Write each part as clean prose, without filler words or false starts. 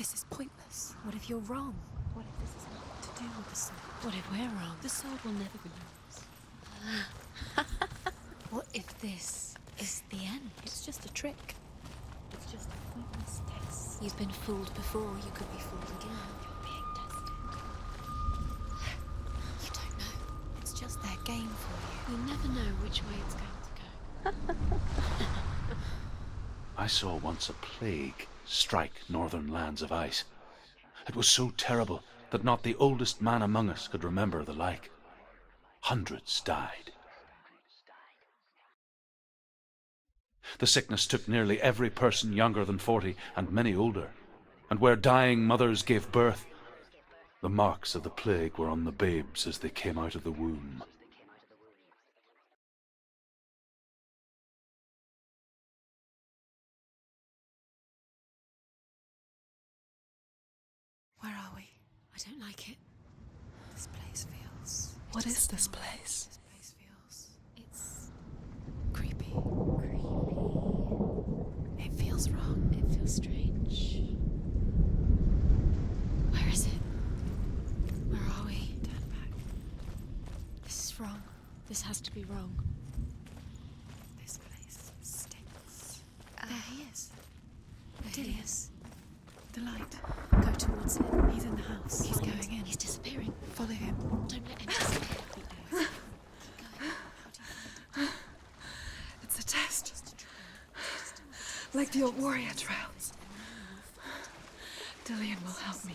this is pointless? What if you're wrong? What if this is nothing to do with the sword? What if we're wrong? The sword will never be yours. What if this is the end? It's just a trick. It's just a pointless test. You've been fooled before, you could be fooled again. You're being tested. You don't know. It's just their game for you. You never know which way it's going to go. I saw once a plague strike northern lands of ice. It was so terrible that not the oldest man among us could remember the like. Hundreds died. The sickness took nearly every person younger than 40 and many older, and where dying mothers gave birth, the marks of the plague were on the babes as they came out of the womb. Where are we? I don't like it. This place feels... What is this place? This place feels... It's creepy. creepy. It feels wrong. It feels strange. Where is it? Where are we? Turn back. This is wrong. This has to be wrong. This place stinks. There he is. There he Dillian. is. The light. Go towards it. He's in the house. He's Find going in. He's disappearing. Follow him. Don't let him disappear. Keep going. It's a test. Like the old warrior trials. Dillian will help me.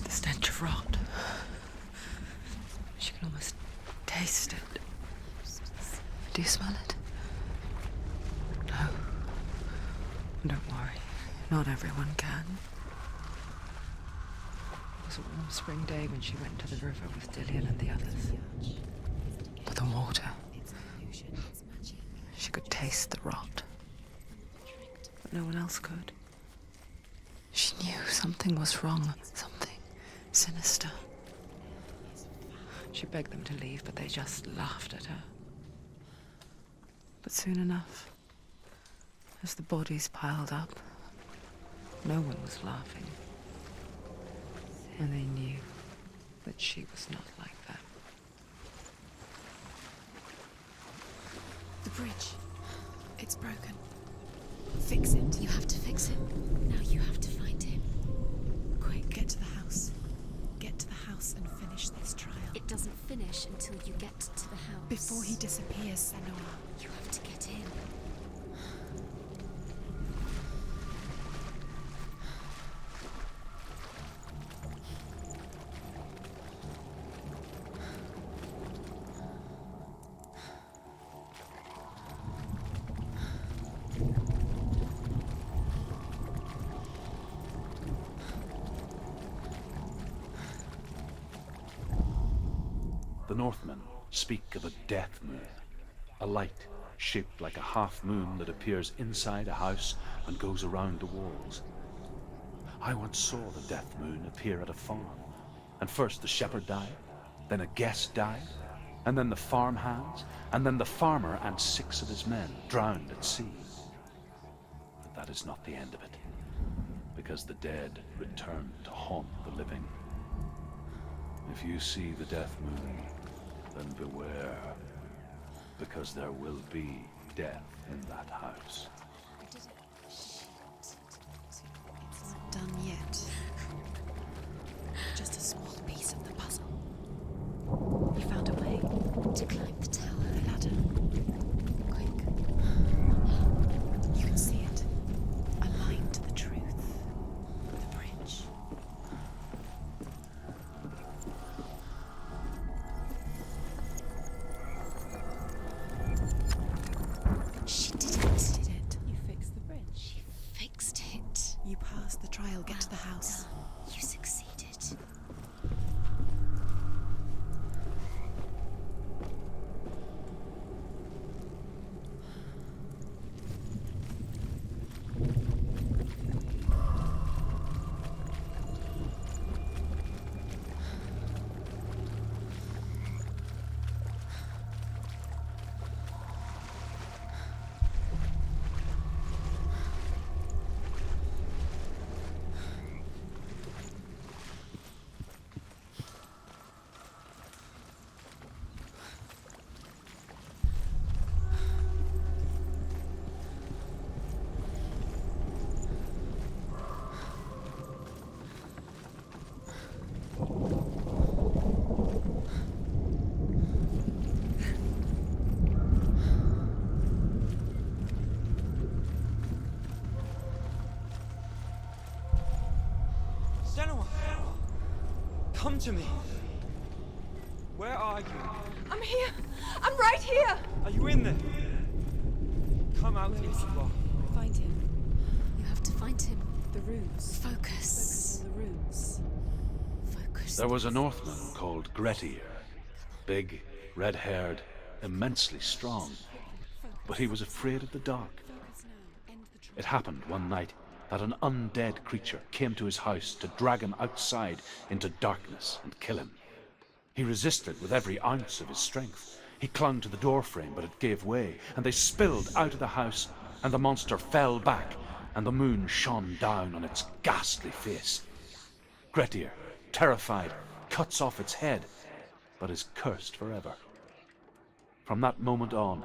The stench of rot. She can almost taste it. Do you smell it? No. Don't worry. Not everyone can. It was a warm spring day when she went to the river with Dillian and the others. But the water. She could taste the rot. But no one else could. She knew something was wrong. Something sinister. She begged them to leave, but they just laughed at her. But soon enough, as the bodies piled up, no one was laughing. And they knew that she was not like them. The bridge. It's broken. Fix it. You have to fix it. Now you have to find him. Quick, get to the house. Get to the house and finish this trial. It doesn't finish until you get to the house. Before he disappears, Senua. You have to get in. The Northmen speak of a death moon, a light shaped like a half moon that appears inside a house and goes around the walls. I once saw the death moon appear at a farm, and first the shepherd died, then a guest died, and then the farm hands, and then the farmer and 6 of his men drowned at sea. But that is not the end of it, because the dead return to haunt the living. If you see the death moon, then beware, because there will be death in that house. It's not done yet. Just a small piece of the puzzle. You found a way To climb the tower. the ladder. Quick. You can see it. Aligned to the truth. The bridge. She did Did it. it. You fixed the bridge. She fixed it. You passed the trial. Get to the Well house. done. You succeeded. Come to me. Where are you? I'm here. I'm right here. Are you in there? Come out if you are. Find him. You have to find him. The runes. Focus on the runes. Focus. There was a Northman called Grettir. Big, red-haired, immensely strong. But he was afraid of the dark. It happened one night that an undead creature came to his house to drag him outside into darkness and kill him. He resisted with every ounce of his strength. He clung to the doorframe, but it gave way, and they spilled out of the house, and the monster fell back, and the moon shone down on its ghastly face. Grettir, terrified, cuts off its head, but is cursed forever. From that moment on,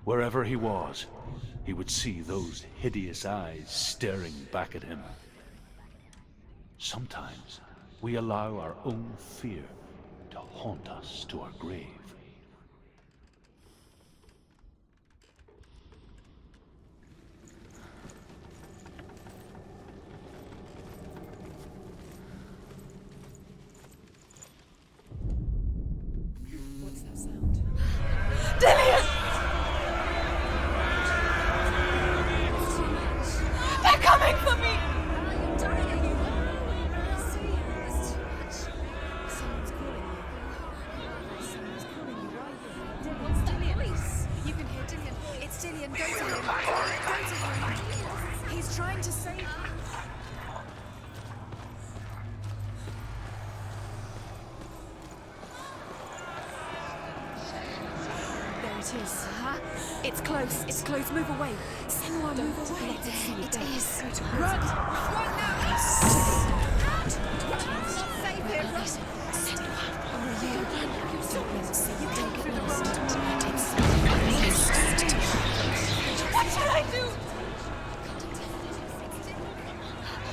wherever he was, he would see those hideous eyes staring back at him. Sometimes we allow our own fear to haunt us to our grave. What's that sound? They're coming for me! You're dying! It's too much. Someone's calling you. Someone's calling you right here. What's that voice? You can hear Dillian. It's Dillian. Go to him. Go to him. He's trying to save you. There it is. It's close. It's close. Move away. Senua, move away. It is. Run! Run now! Out! Save him! Senua, you run. You came through the wrong door. What shall I do?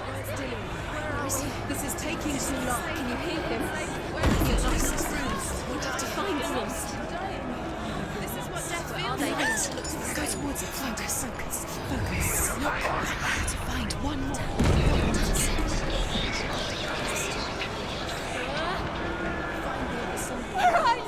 Where's Dillian? Where is he? This is taking too long. Can you hear him? You're lost his friends. We'll have to find them. Go towards it. Focus. Focus. Look. I have to find one more. Where are you?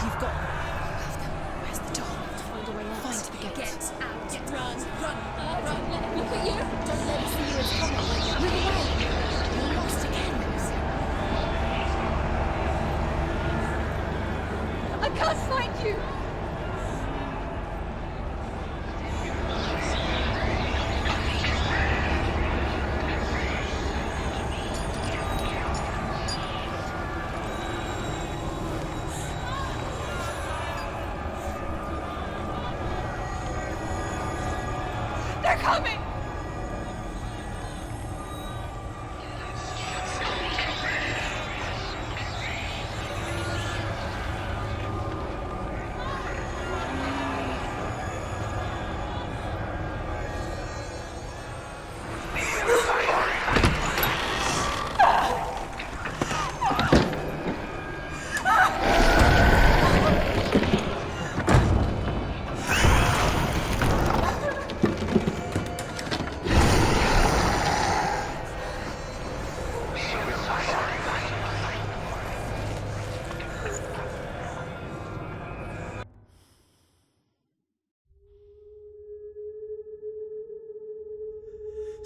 You've got them. Where's the door? Find a way out. Find the gate. Get out. Run. Look at you. Don't let me see you as coming. Move away. You're lost again. I can't find you. They're coming!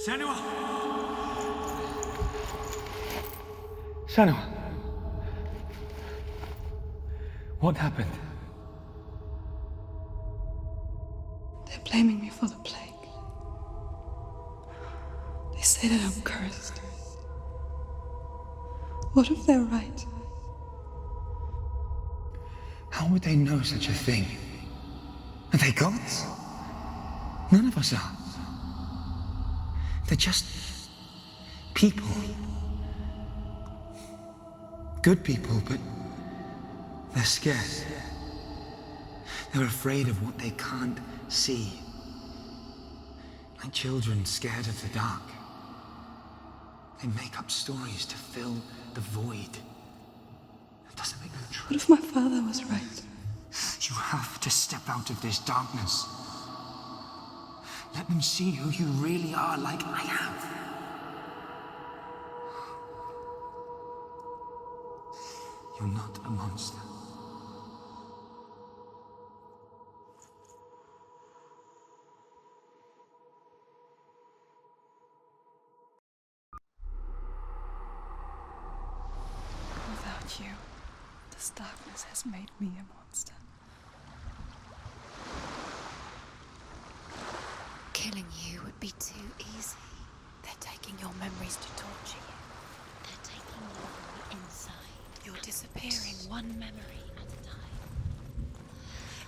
Senua! Senua! What happened? They're blaming me for the plague. They say that I'm cursed. What if they're right? How would they know such a thing? Are they gods? None of us are. They're just people. Good people, but they're scared. They're afraid of what they can't see. Like children scared of the dark. They make up stories to fill the void. It doesn't make them true. What if my father was right? You have to step out of this darkness. Let them see who you really are, like I have. You're not a monster. Without you, this darkness has made me a monster. Killing you would be too easy. They're taking your memories to torture you. They're taking you from the inside. You're disappearing one memory At a time.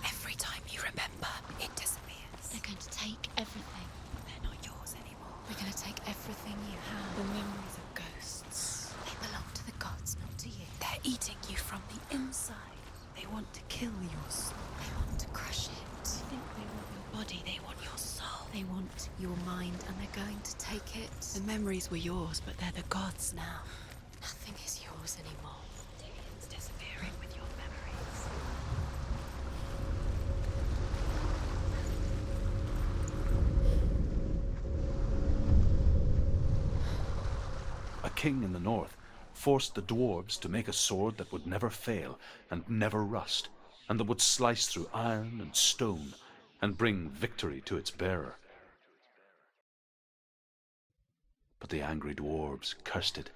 every time you remember. It disappears. They're going to take everything. They're not yours anymore. They're going to take everything you have. The memories of ghosts. They belong to the gods, not to you. They're eating you from the inside. They want to kill your soul. They want to crush it. They think they want your body. They want your soul. They want your mind and they're going to take it. The memories were yours, but they're the gods now. Nothing is yours anymore. It's disappearing with your memories. A king in the north forced the dwarves to make a sword that would never fail and never rust, and that would slice through iron and stone and bring victory to its bearer. But the angry dwarves cursed it.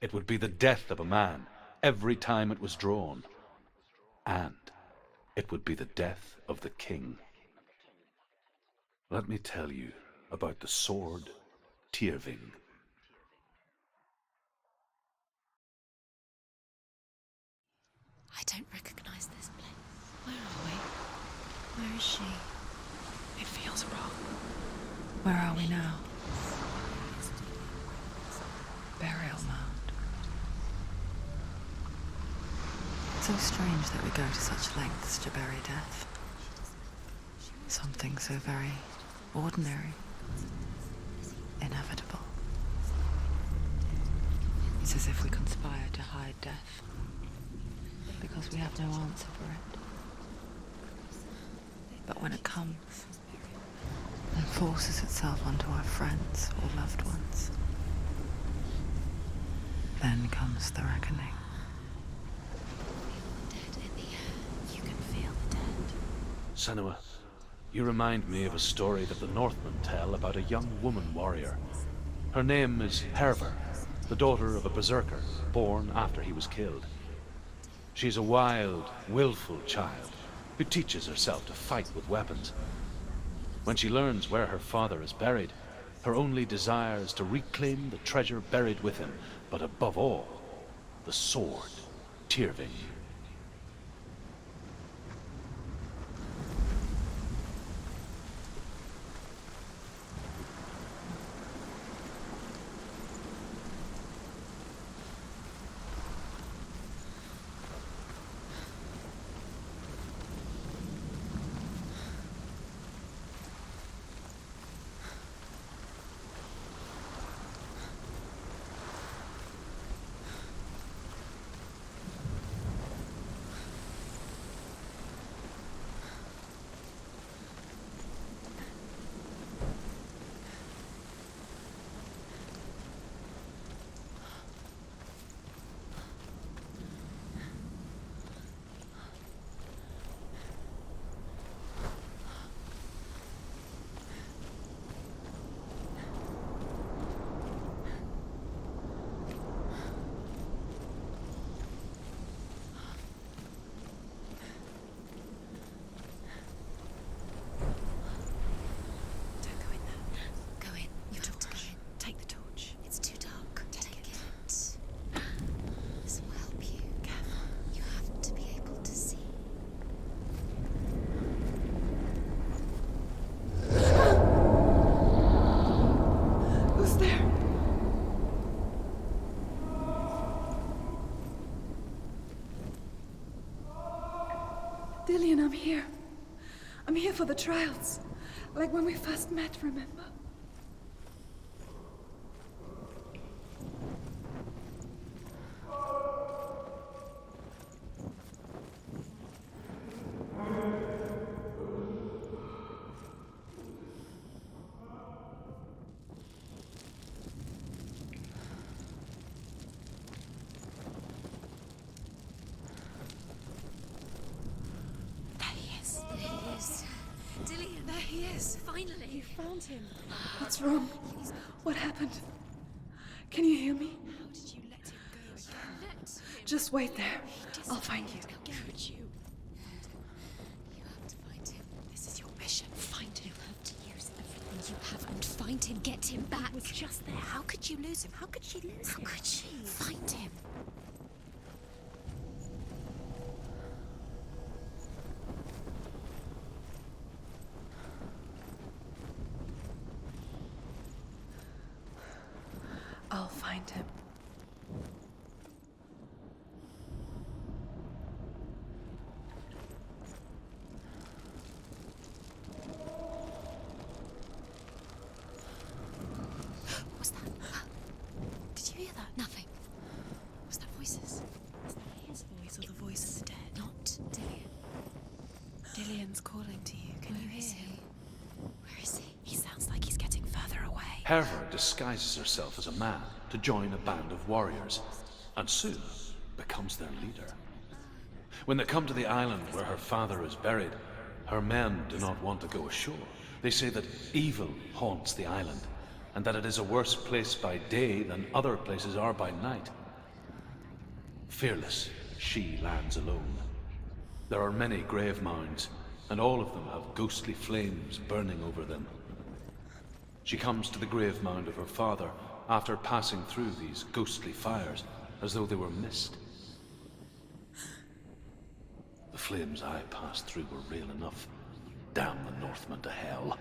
It would be the death of a man every time it was drawn, and it would be the death of the king. Let me tell you about the sword Tyrving. I don't recognize this place. Where are we? Where is she? It feels wrong. Where are we now? Burial mound. So strange that we go to such lengths to bury death. Something so very ordinary, inevitable. It's as if we conspire to hide death, because we have no answer for it. But when it comes and forces itself onto our friends or loved ones, then comes the reckoning. Dead in the air. You can feel the dead. Senua, you remind me of a story that the Northmen tell about a young woman warrior. Her name is Hervor, the daughter of a berserker born after he was killed. She's a wild, willful child who teaches herself to fight with weapons. When she learns where her father is buried, her only desire is to reclaim the treasure buried with him, but above all, the sword, Tyrving. Don't go in there. Go in. You have to go in. Take the torch. It's too dark. Take it. This will help you. Careful. You have to be able to see. Who's there? Dillian, I'm here. I'm here for the trials. Like when we first met, remember? finally. You found him. What's wrong? What happened? Can you hear me? How did you let him go again? Let him. Just wait there. I'll find you. How could you? You have to find him. This is your mission. Find him. You have to use everything you have and find him. Get him back. He was just there. How could you lose him? How could she lose him? How could she? Find him. I'll find him. What's that? Did you hear that? Nothing. Was that voices? Is that his voice or the voice of the dead? Not Dillian. Dillian's calling to you. Can you hear him? Where is he? He sounds like he's getting further away. Herva disguises herself as a man to join a band of warriors, and soon becomes their leader. When they come to the island where her father is buried, her men do not want to go ashore. They say that evil haunts the island, and that it is a worse place by day than other places are by night. Fearless, she lands alone. There are many grave mounds, and all of them have ghostly flames burning over them. She comes to the grave mound of her father after passing through these ghostly fires as though they were mist. The flames I passed through were real enough. Damn the Northmen to hell.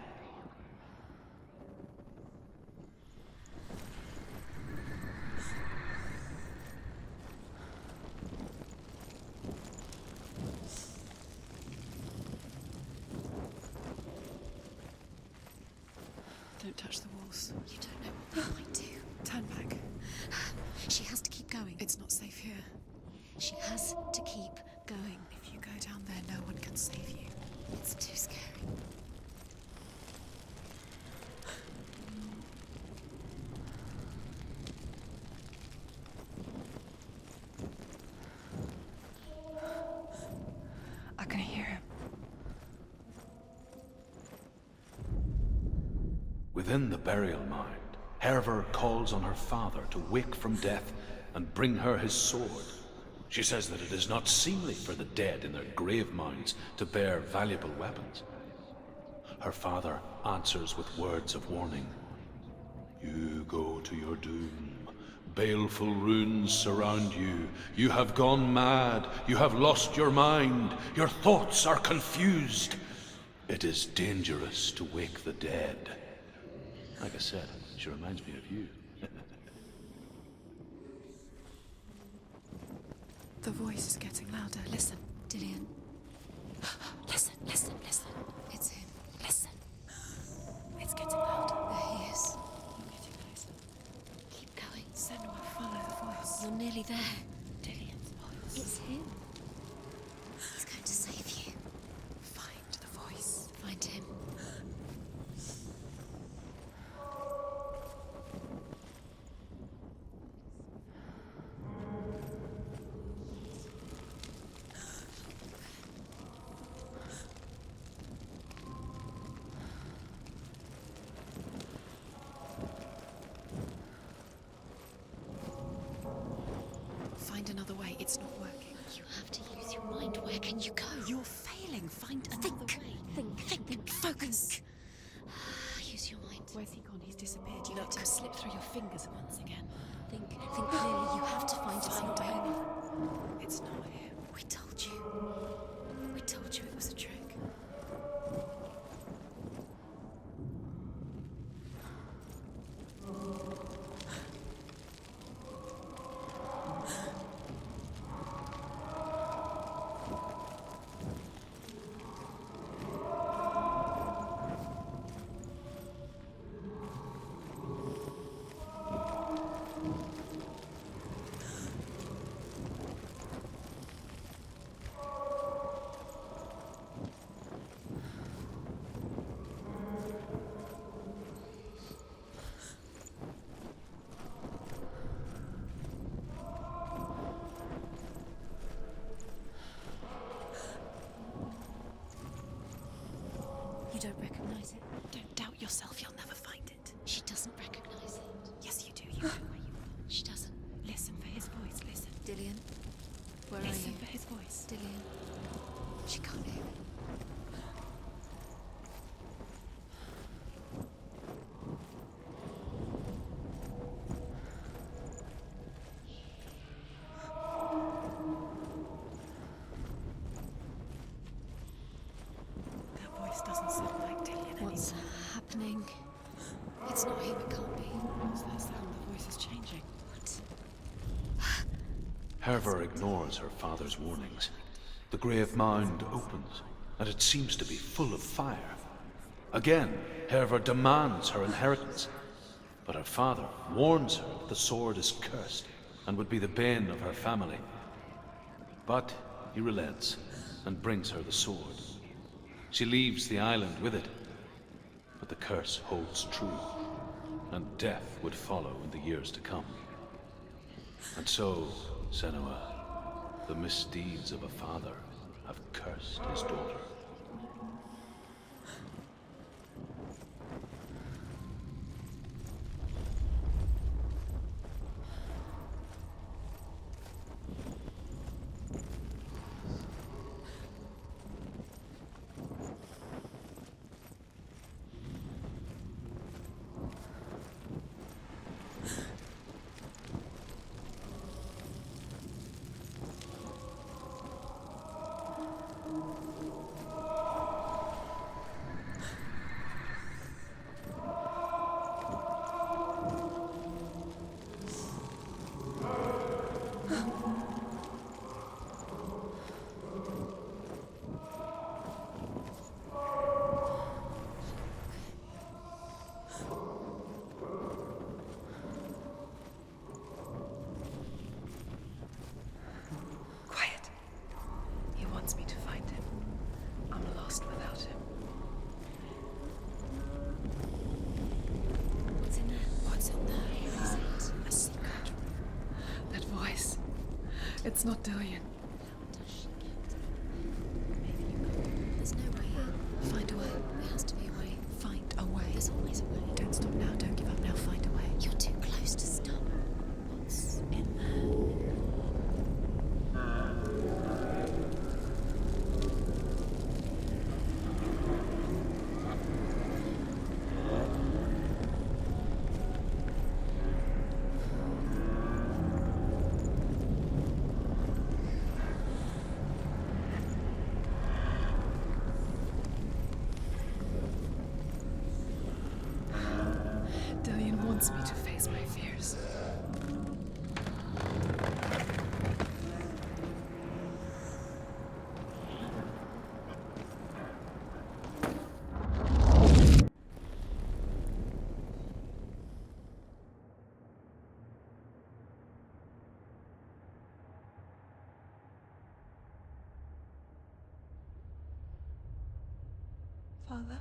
Don't touch the walls. You don't know what we might do. Turn back. She has to keep going. It's not safe here. She has to keep going. If you go down there, no one can save you. It's too scary. I can hear him. Within the burial mound, Herva calls on her father to wake from death and bring her his sword. She says that it is not seemly for the dead in their grave mounds to bear valuable weapons. Her father answers with words of warning. You go to your doom. Baleful runes surround you. You have gone mad. You have lost your mind. Your thoughts are confused. It is dangerous to wake the dead. Like I said, she reminds me of you. The voice is getting louder. Listen. Dillian. Listen, listen, listen. It's him. Listen. It's getting louder. There he is. You're getting closer. Keep going. Senua, follow the voice. You're nearly there. Dillian's voice. It's him. He's going to save you. Find the voice. Find him. Find another way. It's not working. You have to use your mind. Where can you go? You're failing. Find another way. Think. Focus. Use your mind. Where's he gone? He's disappeared. You let him slip through your fingers once again. Think clearly. You have to find another way. It's not him. We told you. We told you it was a trick. You don't recognize it? Don't yourself, you'll never find it. She doesn't recognize it. Yes, you do. You know where you are. She doesn't. Listen for his voice. Listen. Dillian, where are Listen you? for his voice. Dillian, she can't hear it. That voice doesn't sound like Dillian What's anymore. happening? It's not him, it can't be. What's that sound? The voice is changing. What? Herver ignores her father's warnings. The grave mound opens, and it seems to be full of fire. Again, Herver demands her inheritance, but her father warns her that the sword is cursed and would be the bane of her family. But he relents and brings her the sword. She leaves the island with it, but the curse holds true, and death would follow in the years to come. And so, Senua, the misdeeds of a father have cursed his daughter. Quiet. He wants me to find him. I'm lost without him. What's in there? What's in there? Where is it? A secret room. That voice. It's not Dillian. There's no way here. Find a way. There has to be a way. Find a way. There's always a way. Don't stop now. Don't give up now. Find a way. You're too close to stop. What's in there? Dillian wants me to face my fears. Father?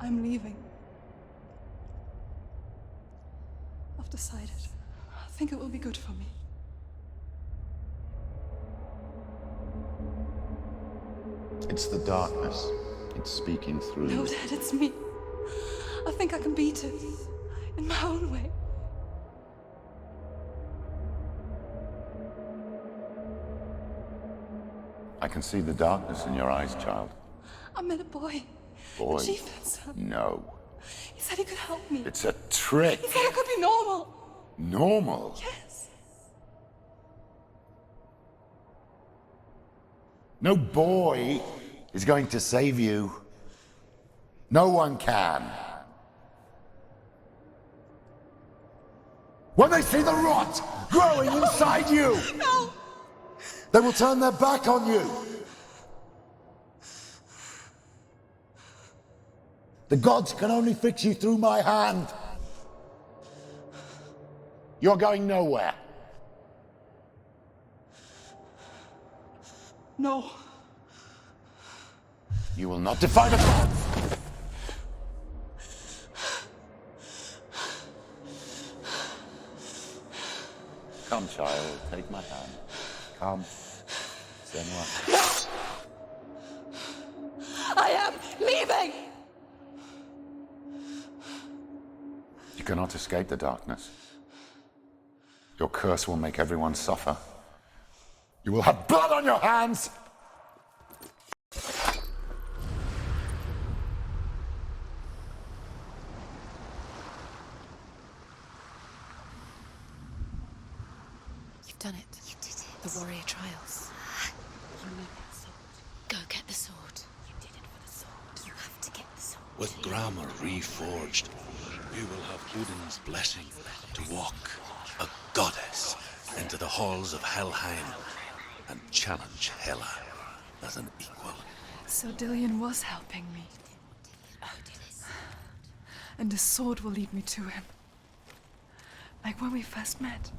I'm leaving. I've decided. I think it will be good for me. It's the darkness. It's speaking through No, you. Dad, it's me. I think I can beat it. In my own way. I can see the darkness in your eyes, child. I met a boy. Boy. The chieftain's son. No. He said he could help me. It's a trick. He said I could be normal. Normal. Yes. No boy is going to save you. No one can. When they see the rot growing inside you, No! they will turn their back on you. The gods can only fix you through my hand. You're going nowhere. No. You will not defy the gods. Come, child, take my hand. Come. Senua. I am leaving! You cannot escape the darkness. Your curse will make everyone suffer. You will have blood on your hands! You've done it. You did it. The warrior trials. You need that sword. Go get the sword. You did it for the sword. You have to get the sword. With grammar reforged, you will have Odin's blessing to walk, a goddess, into the halls of Helheim and challenge Hela as an equal. So Dillion was helping me. And the sword will lead me to him. Like when we first met.